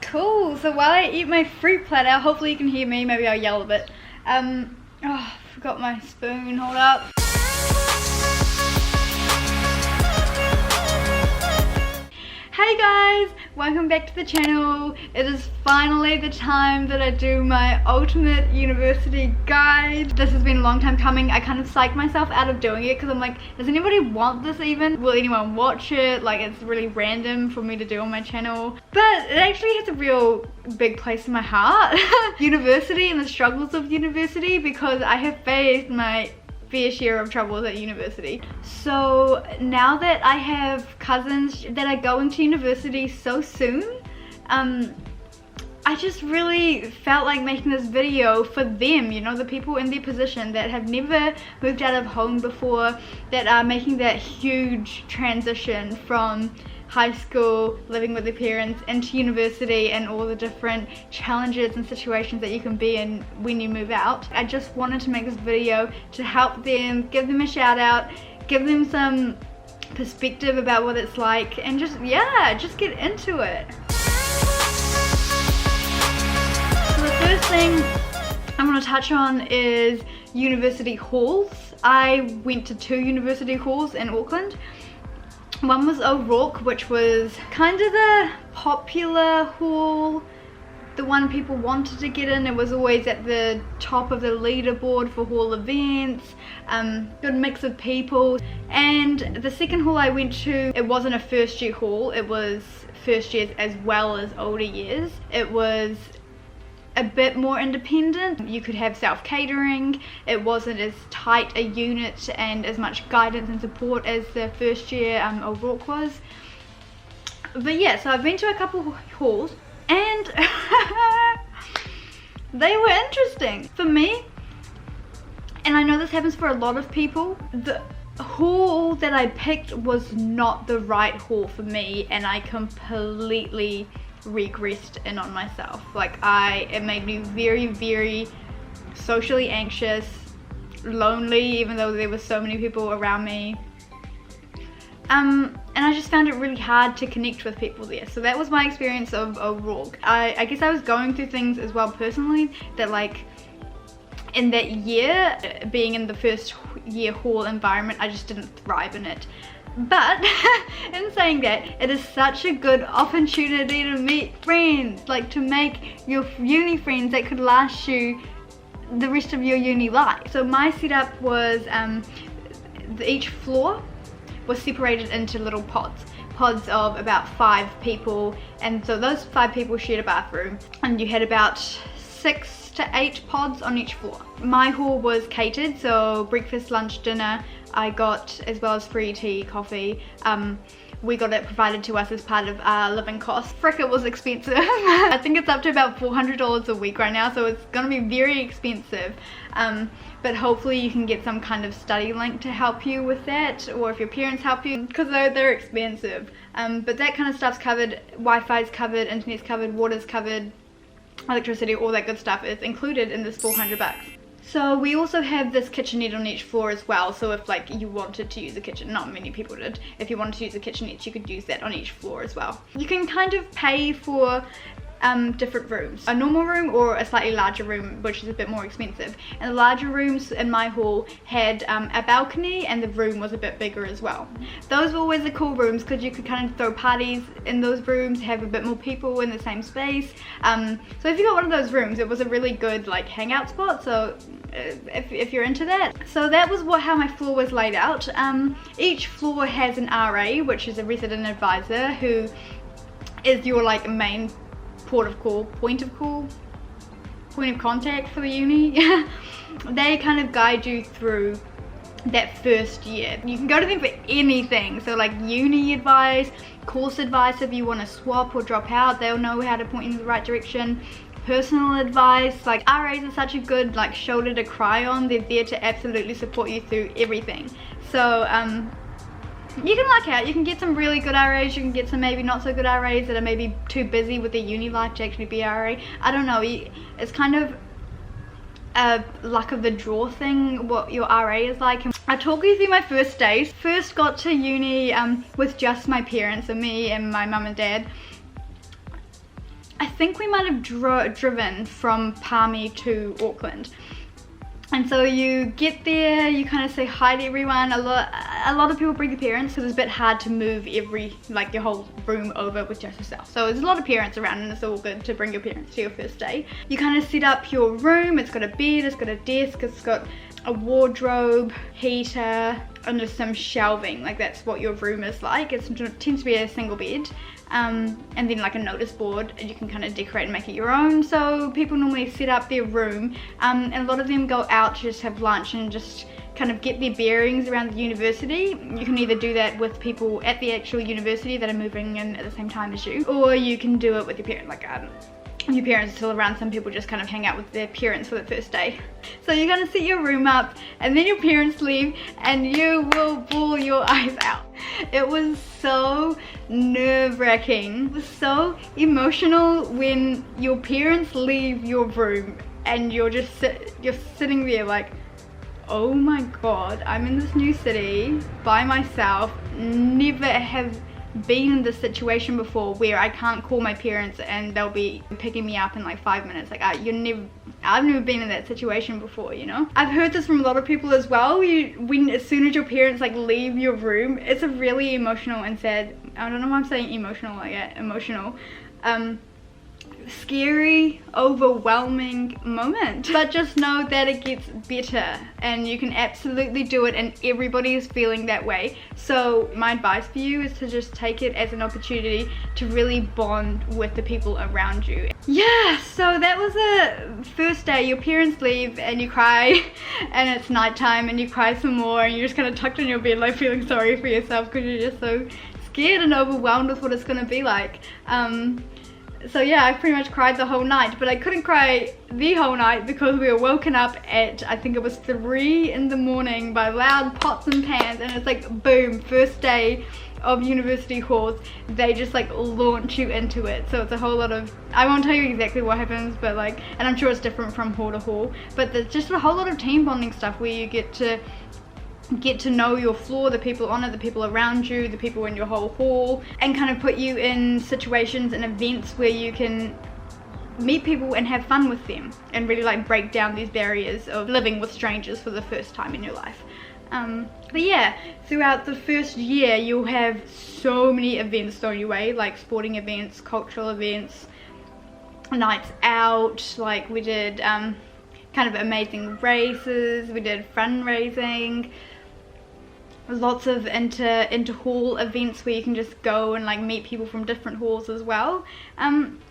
Cool, so while I eat my fruit platter, hopefully you can hear me, maybe I'll yell a bit. Oh, forgot my spoon, hold up. Hey guys, welcome back to the channel. It is finally the time that I do my ultimate university guide. This has been a long time coming. I kind of psyched myself out of doing it because I'm like, does anybody want this even? Will anyone watch it? Like, it's really random for me to do on my channel. But it actually has a real big place in my heart. University and the struggles of university, because I have faced my fair share of troubles at university. So now that I have cousins that are going to university so soon, I just really felt like making this video for them, you know, the people in their position that have never moved out of home before, that are making that huge transition from high school, living with their parents, into university, and all the different challenges and situations that you can be in when you move out. I just wanted to make this video to help them, give them a shout out, give them some perspective about what it's like, and just, yeah, just get into it. So the first thing I'm going to touch on is university halls. I went to 2 university halls in Auckland. One was O'Rourke, which was kind of the popular hall, the one people wanted to get in. It was always at the top of the leaderboard for hall events, good mix of people. And the second hall I went to, it wasn't a first year hall, it was first years as well as older years. It was a bit more independent. You could have self-catering. It wasn't as tight a unit and as much guidance and support as the first year O'Rourke was. But yeah, so I've been to a couple halls and they were interesting for me, and I know this happens for a lot of people. The hall that I picked was not the right hall for me, and I completely regressed in on myself. Like, it made me very, very socially anxious, lonely, even though there were so many people around me, and I just found it really hard to connect with people there. So that was my experience of O'Rourke. I guess I was going through things as well personally, that like in that year, being in the first year hall environment, I just didn't thrive in it. But in saying that, it is such a good opportunity to meet friends, like to make your uni friends that could last you the rest of your uni life. So my setup was each floor was separated into little pods of about 5 people, and so those 5 people shared a bathroom, and you had about 6 to 8 pods on each floor. My hall was catered, so breakfast, lunch, dinner I got, as well as free tea, coffee. We got it provided to us as part of our living costs. Frick, it was expensive. I think it's up to about $400 a week right now, so it's gonna be very expensive. But hopefully you can get some kind of study link to help you with that, or if your parents help you, because they're expensive. But that kind of stuff's covered. Wi-Fi's covered, internet's covered, water's covered, electricity, all that good stuff is included in this $400. So we also have this kitchenette on each floor as well, so if like you wanted to use a kitchen, not many people did, if you wanted to use a kitchenette, you could use that on each floor as well. You can kind of pay for different rooms, a normal room or a slightly larger room, which is a bit more expensive. And the larger rooms in my hall had a balcony, and the room was a bit bigger as well. Those were always the cool rooms because you could kind of throw parties in those rooms, have a bit more people in the same space. So if you got one of those rooms, it was a really good like hangout spot, so if you're into that. So that was how my floor was laid out. Each floor has an RA, which is a resident advisor, who is your like main point of contact for the uni. They kind of guide you through that first year. You can go to them for anything, so like uni advice, course advice if you want to swap or drop out, they'll know how to point you in the right direction. Personal advice, like RAs are such a good like shoulder to cry on. They're there to absolutely support you through everything. So you can luck out. You can get some really good RAs, you can get some maybe not so good RAs that are maybe too busy with their uni life to actually be RA. I don't know, it's kind of a luck of the draw thing what your RA is like. I'll talk you through my first days. First got to uni with just my parents and me and my mum and dad. I think we might have driven from Palmy to Auckland. And so you get there, you kind of say hi to everyone. A lot of people bring their parents because it's a bit hard to move your whole room over with just yourself. So there's a lot of parents around and it's all good to bring your parents to your first day. You kind of set up your room. It's got a bed, it's got a desk, it's got a wardrobe, heater, and just some shelving. Like that's what your room is like. It tends to be a single bed. And then like a notice board, and you can kind of decorate and make it your own. So people normally set up their room, and a lot of them go out to just have lunch and just kind of get their bearings around the university. You can either do that with people at the actual university that are moving in at the same time as you, or you can do it with your parents, your parents are still around. Some people just kind of hang out with their parents for the first day. So you're gonna set your room up and then your parents leave and you will bawl your eyes out. It was so nerve-wracking. It was so emotional when your parents leave your room and you're just sitting there like, oh my god, I'm in this new city by myself, never have been in this situation before where I can't call my parents and they'll be picking me up in like 5 minutes. Like I've never been in that situation before, you know. I've heard this from a lot of people as well. As soon as your parents like leave your room, it's a really emotional and sad, I don't know why I'm saying emotional like that, emotional, scary, overwhelming moment. But just know that it gets better and you can absolutely do it, and everybody is feeling that way. So my advice for you is to just take it as an opportunity to really bond with the people around you. Yeah, so that was the first day. Your parents leave and you cry and it's nighttime and you cry some more and you're just kind of tucked in your bed like feeling sorry for yourself because you're just so scared and overwhelmed with what it's going to be like. So yeah, I pretty much cried the whole night, but I couldn't cry the whole night because we were woken up at, I think it was 3 in the morning by loud pots and pans, and it's like boom, first day of university halls, they just like launch you into it. So it's a whole lot of, I won't tell you exactly what happens, but like, and I'm sure it's different from hall to hall, but there's just a whole lot of team bonding stuff where you get to know your floor, the people on it, the people around you, the people in your whole hall, and kind of put you in situations and events where you can meet people and have fun with them and really like break down these barriers of living with strangers for the first time in your life. But yeah, throughout the first year you'll have so many events thrown your way, like sporting events, cultural events, nights out. Like we did kind of amazing races, we did fundraising, lots of inter-hall events where you can just go and like meet people from different halls as well.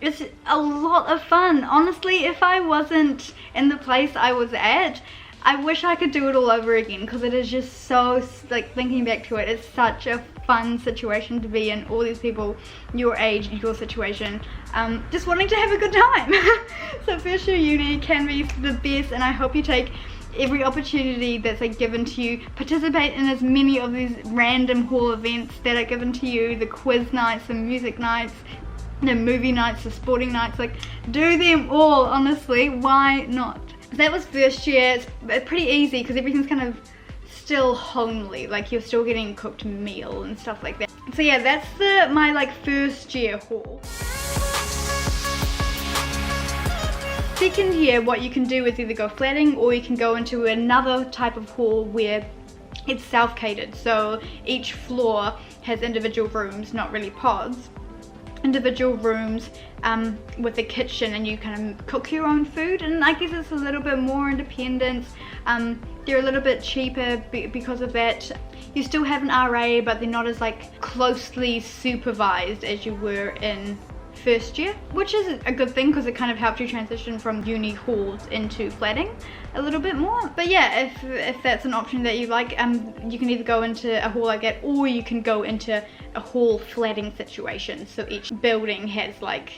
It's a lot of fun. Honestly, if I wasn't in the place I was at, I wish I could do it all over again, because it is just so, like, thinking back to it, it's such a fun situation to be in. All these people your age, your situation, just wanting to have a good time. So first year uni can be the best, and I hope you take every opportunity that's like given to you. Participate in as many of these random hall events that are given to you, the quiz nights, the music nights, the movie nights, the sporting nights. Like, do them all, honestly, why not? That was first year. It's pretty easy because everything's kind of still homely, like you're still getting cooked meal and stuff like that. So yeah, that's my like first year haul. Second year, what you can do is either go flatting or you can go into another type of hall where it's self-catered. So each floor has individual rooms, not really pods, individual rooms with a kitchen, and you kind of cook your own food, and I guess it's a little bit more independent. They're a little bit cheaper because of that. You still have an RA, but they're not as like closely supervised as you were in first year, which is a good thing because it kind of helped you transition from uni halls into flatting a little bit more. But yeah, if that's an option that you like, you can either go into a hall like that, or you can go into a hall flatting situation. So each building has like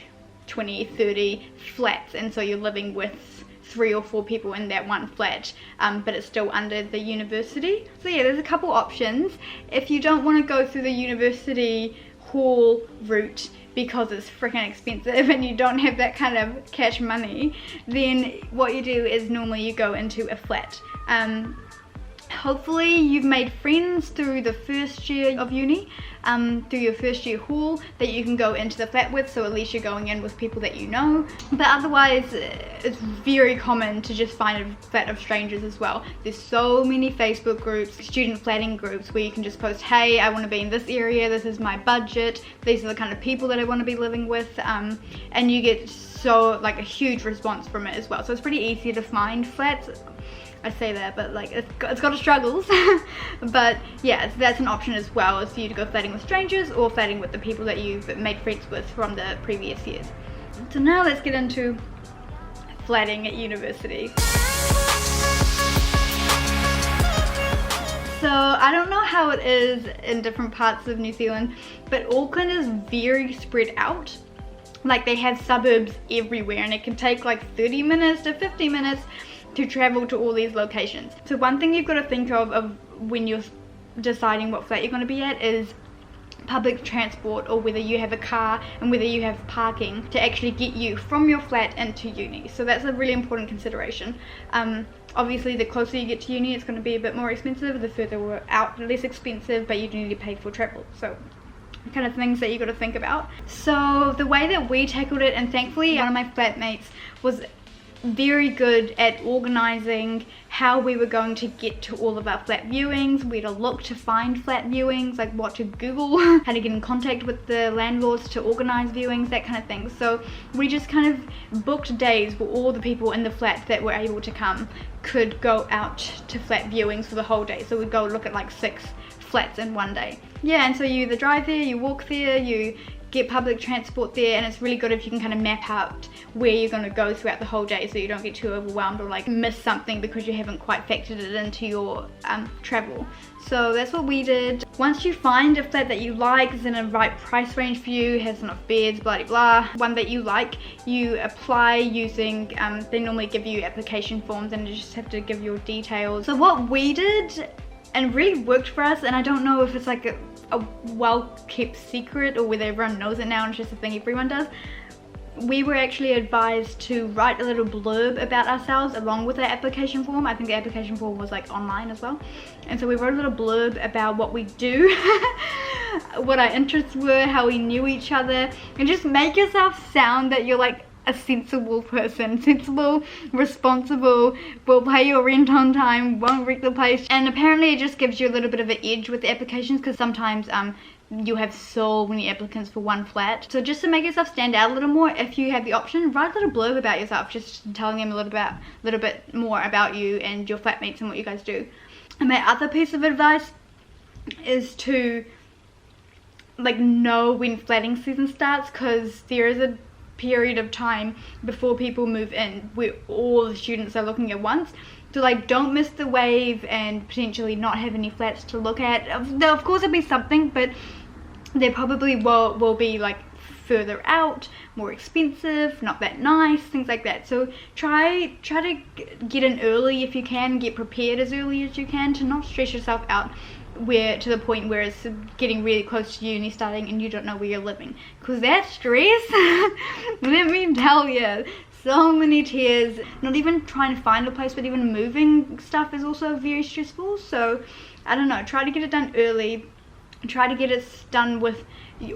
20-30 flats, and so you're living with 3 or 4 people in that one flat, but it's still under the university. So yeah, there's a couple options. If you don't want to go through the university hall route because it's freaking expensive and you don't have that kind of cash money, then what you do is normally you go into a flat. Hopefully you've made friends through the first year of uni, through your first year hall that you can go into the flat with, so at least you're going in with people that you know. But otherwise it's very common to just find a flat of strangers as well. There's so many Facebook groups, student flatting groups, where you can just post, hey, I want to be in this area, this is my budget, these are the kind of people that I want to be living with, and you get so like a huge response from it as well. So it's pretty easy to find flats. I say that, but like it's got its struggles. But yeah, that's an option as well, is for you to go flatting with strangers or flatting with the people that you've made friends with from the previous years. So now let's get into flatting at university. So I don't know how it is in different parts of New Zealand, but Auckland is very spread out. Like they have suburbs everywhere, and it can take like 30 minutes to 50 minutes to travel to all these locations. So one thing you've got to think of when you're deciding what flat you're going to be at is public transport, or whether you have a car and whether you have parking to actually get you from your flat into uni. So that's a really important consideration. Obviously the closer you get to uni, it's going to be a bit more expensive. The further out, less expensive, but you do need to pay for travel. So kind of things that you got to think about. So the way that we tackled it, and thankfully one of my flatmates was very good at organizing how we were going to get to all of our flat viewings, where to look to find flat viewings, like what to Google, how to get in contact with the landlords to organize viewings, that kind of thing. So we just kind of booked days where all the people in the flat that were able to come could go out to flat viewings for the whole day. So we'd go look at like 6 flats in one day. Yeah, and so you either drive there, you walk there, you get public transport there, and it's really good if you can kind of map out where you're going to go throughout the whole day, so you don't get too overwhelmed or like miss something because you haven't quite factored it into your travel. So that's what we did. Once you find a flat that you like, is in a right price range for you, has enough beds, blah blah, one that you like, you apply using, they normally give you application forms and you just have to give your details. So what we did, and really worked for us, and I don't know if it's like a well-kept secret or whether everyone knows it now and it's just a thing everyone does, we were actually advised to write a little blurb about ourselves along with our application form. I think the application form was like online as well, and so we wrote a little blurb about what we do, what our interests were, how we knew each other, and just make yourself sound that you're like a sensible person, sensible, responsible, will pay your rent on time, won't wreck the place. And apparently it just gives you a little bit of an edge with the applications, because sometimes you have so many applicants for one flat. So just to make yourself stand out a little more, if you have the option, write a little blurb about yourself, just telling them a little bit more about you and your flatmates and what you guys do. And my other piece of advice is to like know when flatting season starts, because there is a period of time before people move in where all the students are looking at once. So like don't miss the wave and potentially not have any flats to look at. Of course there'll be something, but there probably will be like further out, more expensive, not that nice, things like that. So try to get in early if you can, get prepared as early as you can to not stress yourself out to the point where it's getting really close to uni starting and you don't know where you're living, because that stress let me tell you, so many tears. Not even trying to find a place, but even moving stuff is also very stressful. So I don't know, try to get it done early, try to get it done with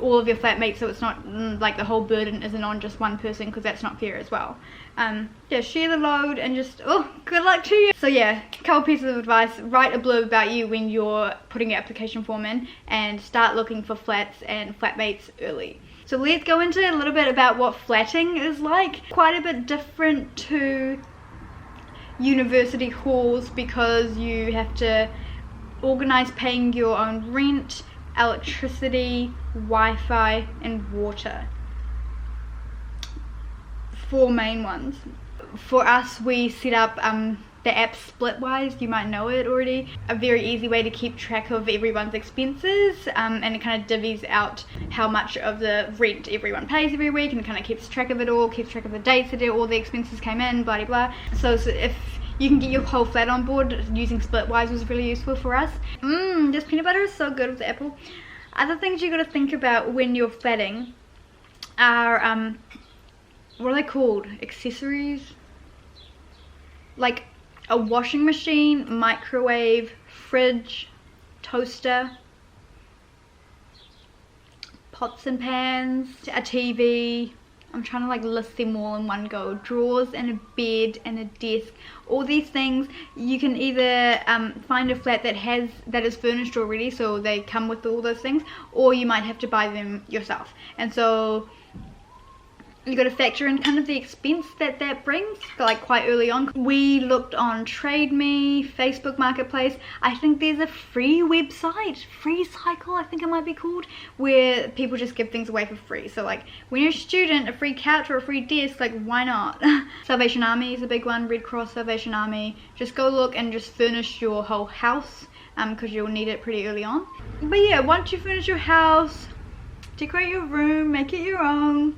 all of your flatmates, so it's not like the whole burden isn't on just one person, because that's not fair as well. Yeah, share the load and just, good luck to you. So yeah, a couple pieces of advice: write a blurb about you when you're putting your application form in, and start looking for flats and flatmates early. So let's go into a little bit about what flatting is like. Quite a bit different to university halls, because you have to organize paying your own rent, electricity, Wi-Fi and water. 4 main ones. For us, we set up the app Splitwise. You might know it already. A very easy way to keep track of everyone's expenses, and it kind of divvies out how much of the rent everyone pays every week, and it kind of keeps track of it all, keeps track of the dates that all the expenses came in, blah blah blah. So if you can get your whole flat on board, using Splitwise was really useful for us. This peanut butter is so good with the apple. Other things you got to think about when you're flatting are what are they called? Accessories? Like a washing machine, microwave, fridge, toaster, pots and pans, a TV. I'm trying to like list them all in one go. Drawers and a bed and a desk. All these things you can either find a flat that is furnished already, so they come with all those things, or you might have to buy them yourself. And so you got to factor in kind of the expense that brings, like quite early on. We looked on Trade Me, Facebook Marketplace. I think there's a free website, Free Cycle I think it might be called, where people just give things away for free. So like when you're a student, a free couch or a free desk, like why not? Salvation Army is a big one, Red Cross, Salvation Army. Just go look and just furnish your whole house, because you'll need it pretty early on. But yeah, once you furnish your house, decorate your room, make it your own.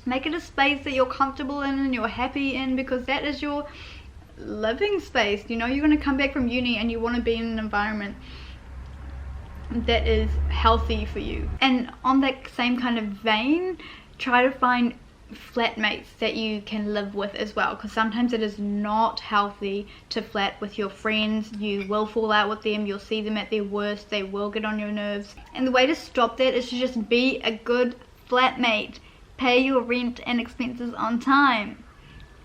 Make it a space that you're comfortable in and you're happy in, because that is your living space. You know, you're going to come back from uni and you want to be in an environment that is healthy for you. And on that same kind of vein, try to find flatmates that you can live with as well, because sometimes it is not healthy to flat with your friends. You will fall out with them, you'll see them at their worst, they will get on your nerves. And the way to stop that is to just be a good flatmate. Pay your rent and expenses on time.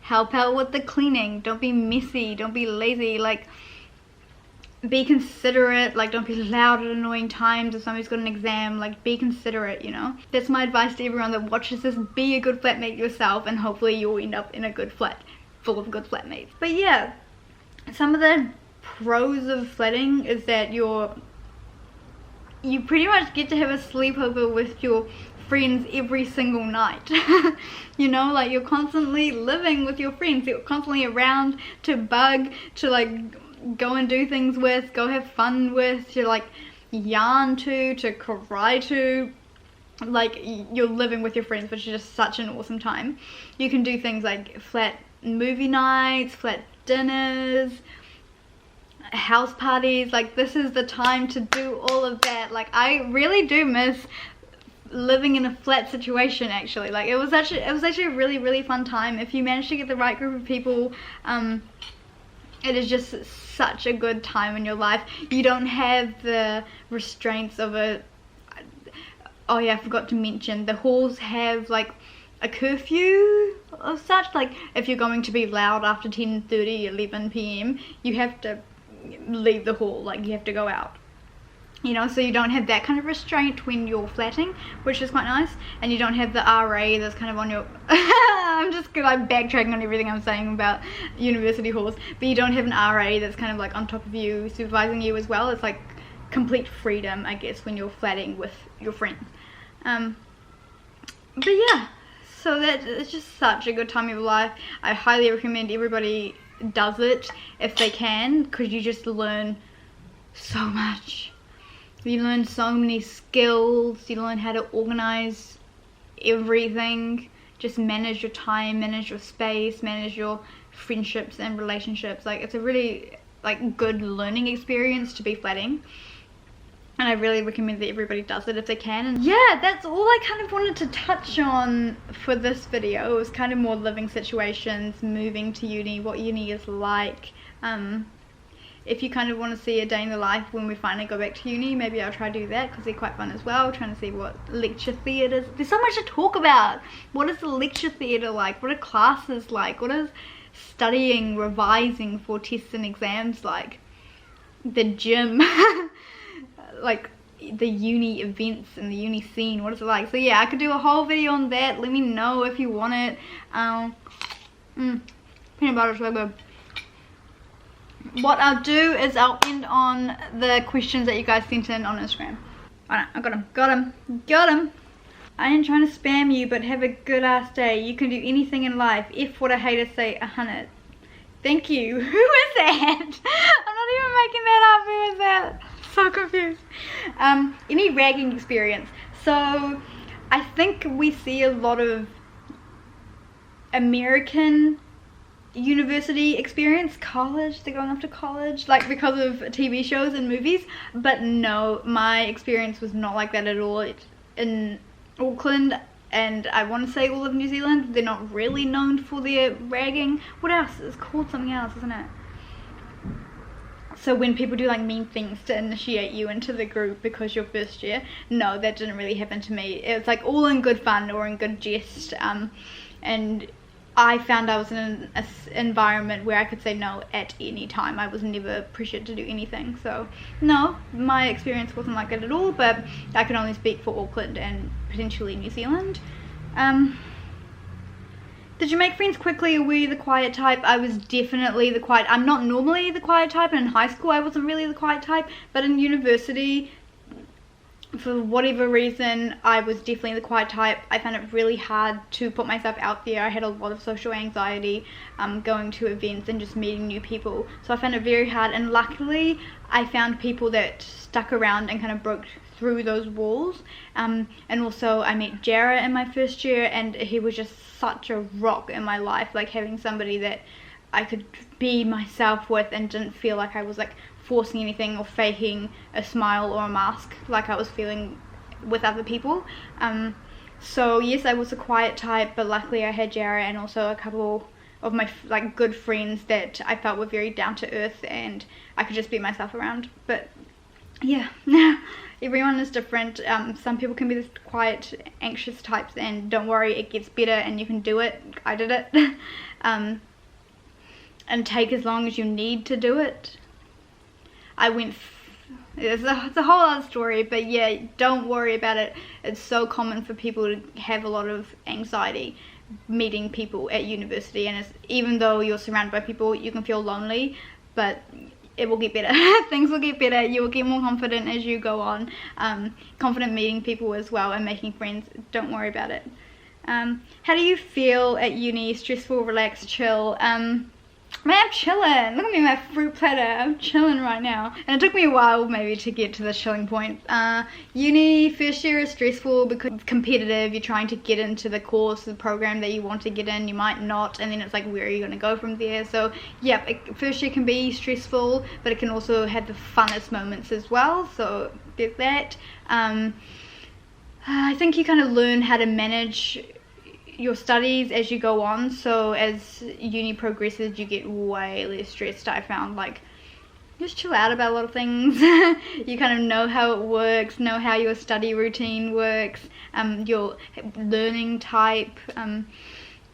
Help out with the cleaning. Don't be messy. Don't be lazy. Like, be considerate. Like, don't be loud at annoying times if somebody's got an exam. Like, be considerate, you know. That's my advice to everyone that watches this. Be a good flatmate yourself, and hopefully you'll end up in a good flat full of good flatmates. But yeah, some of the pros of flatting is that you pretty much get to have a sleepover with your friends every single night. You know, like you're constantly living with your friends, you're constantly around to bug, to like go and do things with, go have fun with, to like yarn to cry to. Like, you're living with your friends, which is just such an awesome time. You can do things like flat movie nights, flat dinners, house parties. Like, this is the time to do all of that. Like, I really do miss living in a flat situation, actually. Like, it was actually a really fun time. If you manage to get the right group of people, it is just such a good time in your life. You don't have the restraints of a, oh yeah, I forgot to mention, the halls have like a curfew of such. Like, if you're going to be loud after 10:30, 11 p.m, you have to leave the hall. Like, you have to go out, you know, so you don't have that kind of restraint when you're flatting, which is quite nice. And you don't have the RA that's kind of on your I'm backtracking on everything I'm saying about university halls, but you don't have an RA that's kind of like on top of you, supervising you as well. It's like complete freedom, I guess, when you're flatting with your friends. But yeah, so that it's just such a good time of your life. I highly recommend everybody does it if they can, because you just learn so much. You learn so many skills. You learn how to organize everything, just manage your time, manage your space, manage your friendships and relationships. Like, it's a really like good learning experience to be flatting, and I really recommend that everybody does it if they can. And yeah, that's all I kind of wanted to touch on for this video. It was kind of more living situations, moving to uni, what uni is like. If you kind of want to see a day in the life when we finally go back to uni, maybe I'll try to do that, because they're quite fun as well. Trying to see what lecture theatres, there's so much to talk about. What is the lecture theatre like? What are classes like? What is studying, revising for tests and exams like? The gym, like the uni events and the uni scene, what is it like? So yeah, I could do a whole video on that. Let me know if you want it. Peanut butter is so good. What I'll do is I'll end on the questions that you guys sent in on Instagram. Alright, I got him. I ain't trying to spam you, but have a good ass day. You can do anything in life. If what a hater say 100. Thank you. Who is that? I'm not even making that up. Who is that? So confused. Any ragging experience? So I think we see a lot of American university experience, college, they're going off to college, like because of TV shows and movies. But no, my experience was not like that at all. It's in Auckland, and I want to say all of New Zealand, they're not really known for their ragging. What else? It's called something else, isn't it? So when people do like mean things to initiate you into the group because you're first year, no, that didn't really happen to me. It was like all in good fun or in good jest, and I found I was in an environment where I could say no at any time. I was never pressured to do anything. So no, my experience wasn't like that at all, but I can only speak for Auckland and potentially New Zealand. Did you make friends quickly, or were you the quiet type? I was definitely the quiet. I'm not normally the quiet type, and in high school I wasn't really the quiet type, but in university, for whatever reason, I was definitely the quiet type. I found it really hard to put myself out there. I had a lot of social anxiety, going to events and just meeting new people. So I found it very hard, and luckily I found people that stuck around and kind of broke through those walls. And also I met Jarrah in my first year, and he was just such a rock in my life, like having somebody that I could be myself with and didn't feel like I was like forcing anything or faking a smile or a mask like I was feeling with other people. So yes, I was a quiet type, but luckily I had Jarrah and also a couple of my like good friends that I felt were very down to earth and I could just be myself around. But yeah, everyone is different. Some people can be the quiet, anxious types, and don't worry, it gets better and you can do it. I did it. And take as long as you need to do it. It's a whole other story, but yeah, don't worry about it. It's so common for people to have a lot of anxiety meeting people at university, and even though you're surrounded by people, you can feel lonely, but it will get better. Things will get better. You will get more confident as you go on. Confident meeting people as well and making friends. Don't worry about it. How do you feel at uni? Stressful, relaxed, chill? Man, I'm chilling. Look at me, my fruit platter. I'm chilling right now. And it took me a while maybe to get to the chilling point. Uni first year is stressful because it's competitive. You're trying to get into the course, the program that you want to get in. You might not, and then it's like, where are you going to go from there? So yeah, first year can be stressful, but it can also have the funnest moments as well. So there's that. I think you kind of learn how to manage your studies as you go on, so as uni progresses you get way less stressed. I found, like, just chill out about a lot of things. You kind of know how it works, know how your study routine works, your learning type,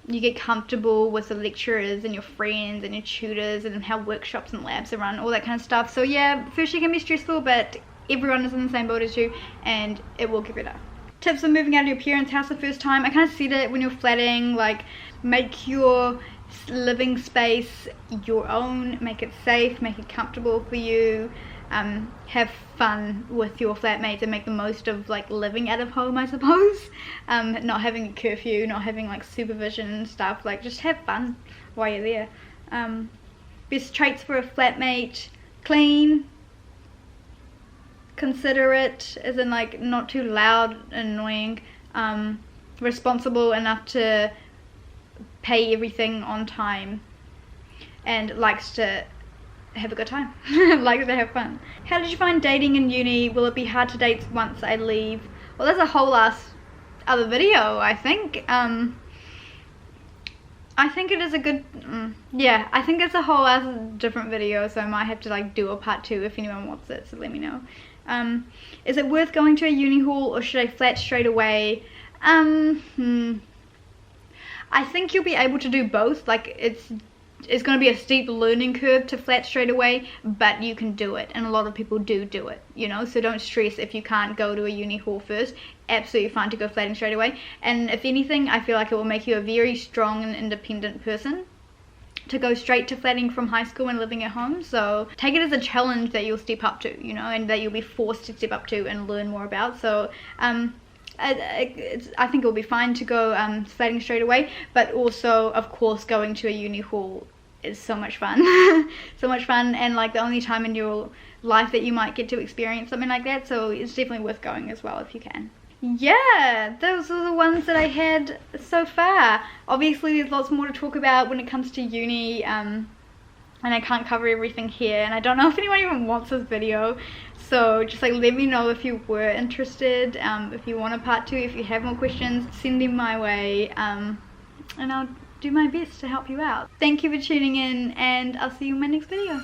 you get comfortable with the lecturers and your friends and your tutors and how workshops and labs are run, all that kind of stuff. So yeah, first year can be stressful, but everyone is in the same boat as you and it will get better. Tips for moving out of your parents' house the first time. I kind of said it when you're flatting, like, make your living space your own, make it safe, make it comfortable for you, have fun with your flatmates and make the most of like living out of home, I suppose. Not having a curfew, not having like supervision and stuff, like just have fun while you're there. Best traits for a flatmate: clean, considerate, as in like not too loud and annoying, responsible enough to pay everything on time, and likes to have a good time. Likes to have fun. How did you find dating in uni? Will it be hard to date once I leave? Well, that's a whole other video, I think. I think it is a good, yeah, I think it's a whole other different video, so I might have to like do a part 2 if anyone wants it, so let me know. Is it worth going to a uni hall, or should I flat straight away? I think you'll be able to do both. Like, it's going to be a steep learning curve to flat straight away, but you can do it, and a lot of people do it, you know, so don't stress if you can't go to a uni hall first. Absolutely fine to go flatting straight away, and if anything, I feel like it will make you a very strong and independent person to go straight to flatting from high school and living at home. So take it as a challenge that you'll step up to, you know, and that you'll be forced to step up to and learn more about. So I think it'll be fine to go flatting straight away, but also of course going to a uni hall is so much fun. So much fun, and like the only time in your life that you might get to experience something like that, so it's definitely worth going as well if you can. Yeah, those are the ones that I had so far. Obviously there's lots more to talk about when it comes to uni, and I can't cover everything here, and I don't know if anyone even wants this video, so just like let me know if you were interested, if you want a part 2, if you have more questions, send them my way, and I'll do my best to help you out. Thank you for tuning in, and I'll see you in my next video.